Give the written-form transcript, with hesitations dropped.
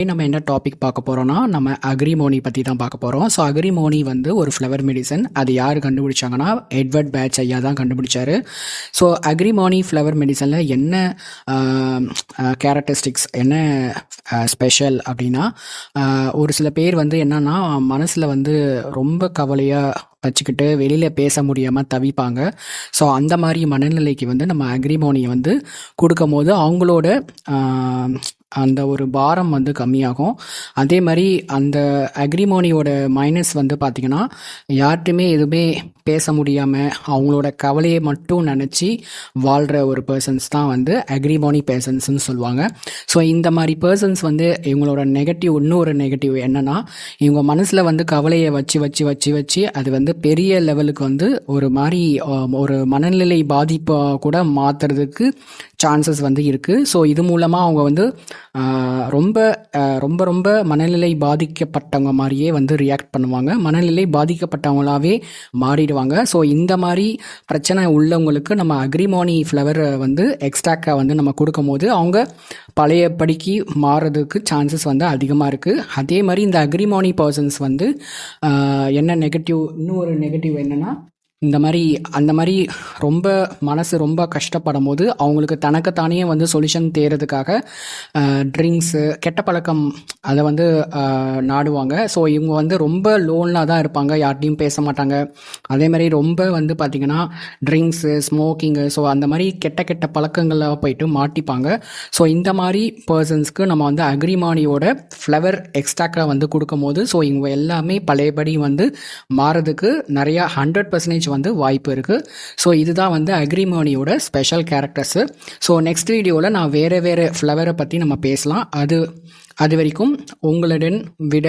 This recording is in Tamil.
நம்ம என்ன டாபிக் பார்க்க போகிறோம்னா நம்ம அக்ரிமோனி பற்றி தான் பார்க்க போகிறோம். ஸோ அக்ரிமோனி வந்து ஒரு ஃப்ளவர் மெடிசன். அது யார் கண்டுபிடிச்சாங்கன்னா எட்வர்ட் பேட்ச் ஐயா தான் கண்டுபிடிச்சாரு. ஸோ அக்ரிமோனி ஃப்ளவர் மெடிசனில் என்ன கேரக்டரிஸ்டிக்ஸ், என்ன ஸ்பெஷல் அப்படின்னா, ஒரு சில பேர் வந்து என்னன்னா மனசில் வந்து ரொம்ப கவலையாக வச்சுக்கிட்டு வெளியில் பேச முடியாமல் தவிப்பாங்க. ஸோ அந்த மாதிரி மனநிலைக்கு வந்து நம்ம அக்ரிமோனியை வந்து கொடுக்கும் போது அவங்களோட அந்த ஒரு பாரம் வந்து கம்மியாகும். அதே மாதிரி அந்த அக்ரிமோனியோட மைனஸ் வந்து பார்த்திங்கன்னா, யார்கிட்டையுமே எதுவுமே பேச முடியாமல் அவங்களோட கவலையை மட்டும் நினச்சி வாழ்கிற ஒரு பர்சன்ஸ் தான் வந்து அக்ரிமோனி பர்சன்ஸ்னு சொல்லுவாங்க. ஸோ இந்த மாதிரி பர்சன்ஸ் வந்து இவங்களோட இன்னொரு நெகட்டிவ் என்னென்னா, இவங்க மனசில் வந்து கவலையை வச்சு அது வந்து பெரிய லெவலுக்கு வந்து ஒரு மாதிரி ஒரு மனநிலை பாதிப்பாக கூட மாற்றுறதுக்கு சான்சஸ் வந்து இருக்குது. ஸோ இது மூலமாக அவங்க வந்து ரொம்ப ரொம்ப ரொம்ப மனநிலை பாதிக்கப்பட்டவங்க மாதிரியே வந்து ரியாக்ட் பண்ணுவாங்க. மனநிலை பாதிக்கப்பட்டவங்களாவே மாறிடுவாங்க. ஸோ இந்த மாதிரி பிரச்சனை உள்ளவங்களுக்கு நம்ம அக்ரிமோனி ஃப்ளவர் வந்து எக்ஸ்ட்ராக்டாக வந்து நம்ம கொடுக்கும் போது அவங்க பழைய படிக்கு மாறுறதுக்கு சான்சஸ் வந்து அதிகமாக இருக்குது. அதே மாதிரி இந்த அக்ரிமோனி பர்சன்ஸ் வந்து என்ன நெகட்டிவ், இன்னொரு நெகட்டிவ் என்னென்னா, அந்த மாதிரி ரொம்ப மனசு ரொம்ப கஷ்டப்படும் போது அவங்களுக்கு தனக்குத்தானே வந்து சொல்யூஷன் தேடுறதுக்காக ட்ரிங்க்ஸு, கெட்ட பழக்கம் அதை வந்து நாடுவாங்க. ஸோ இவங்க வந்து ரொம்ப லோன்லாக தான் இருப்பாங்க, யார்ட்டையும் பேச மாட்டாங்க. அதே மாதிரி ரொம்ப வந்து பார்த்திங்கன்னா ட்ரிங்க்ஸு, ஸ்மோக்கிங்கு, ஸோ அந்த மாதிரி கெட்ட பழக்கங்களில் போயிட்டு மாட்டிப்பாங்க. ஸோ இந்த மாதிரி பர்சன்ஸ்க்கு நம்ம வந்து அக்ரிமோனியோட ஃப்ளவர் எக்ஸ்ட்ராக்டாக வந்து கொடுக்கும் போது ஸோ இவங்க எல்லாமே பழையபடி வந்து மாறதுக்கு நிறையா 100% வந்து வாய்ப்பு இருக்குது. ஸோ இதுதான் வந்து அக்ரிமோனியோட ஸ்பெஷல் கேரக்டர்ஸு. ஸோ நெக்ஸ்ட் வீடியோவில் நான் வேறு ஃப்ளவரை பற்றி நம்ம பேசலாம். அது வரைக்கும் உங்களுடன் விட